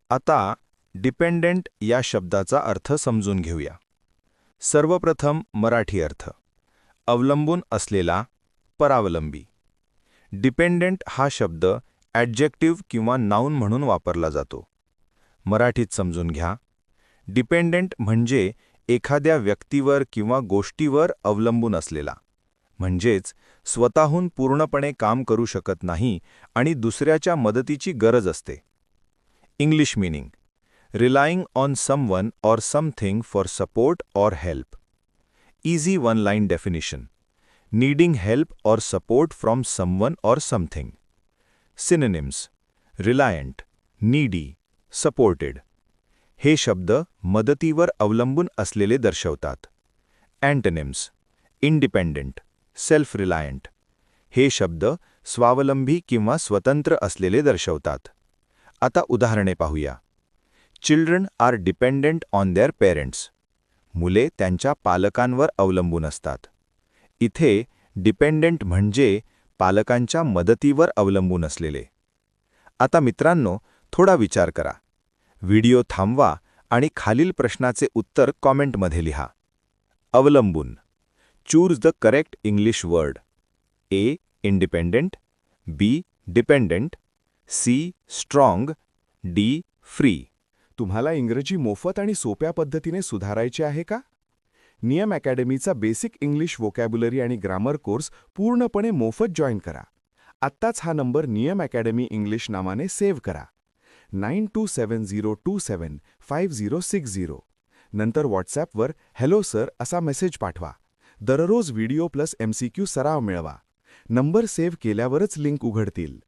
आता डिपेंडेंट या शब्दाचा अर्थ समजून घेऊया. सर्वप्रथम मराठी अर्थ. अवलंबून असलेला, परावलंबी. डिपेंडेंट हा शब्द ॲडजेक्टिव्ह किंवा नाऊन म्हणून वापरला जातो. मराठीत समजून घ्या. डिपेंडेंट म्हणजे एखाद्या व्यक्तीवर किंवा गोष्टीवर अवलंबून असलेला, म्हणजेच स्वतःहून पूर्णपणे काम करू शकत नाही आणि दुसऱ्याच्या मदतीची गरज असते. English meaning: relying on someone or something for support or help. Easy one-line definition: needing help or support from someone or something. Synonyms: reliant, needy, supported. हे शब्द मदतीवर अवलंबून असलेले दर्शवतात. Antonyms: independent, self-reliant. हे शब्द स्वावलंबी किंवा स्वतंत्र असलेले दर्शवतात. आता उदाहरणे पाहूया. Children are dependent on their parents. मुले त्यांच्या पालकांवर अवलंबून असतात. इथे डिपेंडेंट म्हणजे पालकांच्या मदतीवर अवलंबून असलेले. आता मित्रांनो, थोडा विचार करा. व्हिडिओ थांबवा आणि खालील प्रश्नाचे उत्तर कॉमेंटमध्ये लिहा. अवलंबून. Choose the correct English word. A. Independent, B. Dependent, C. Strong, D. Free. तुम्हाला इंग्रजी मोफत आणि सोप्या पद्धतीने सुधारायचे आहे का? नियम अकॅडमीचा बेसिक इंग्लिश व्होकॅब्युलरी आणि ग्रामर कोर्स पूर्णपणे मोफत जॉईन करा. आत्ताच हा नंबर नियम अकॅडमी इंग्लिश नावाने सेव्ह करा. 9270275060. नंतर व्हॉट्सॲपवर हॅलो सर असा मेसेज पाठवा. दररोज व्हिडिओ प्लस MCQ सराव मिळवा. नंबर सेव्ह केल्यावरच लिंक उघडतील.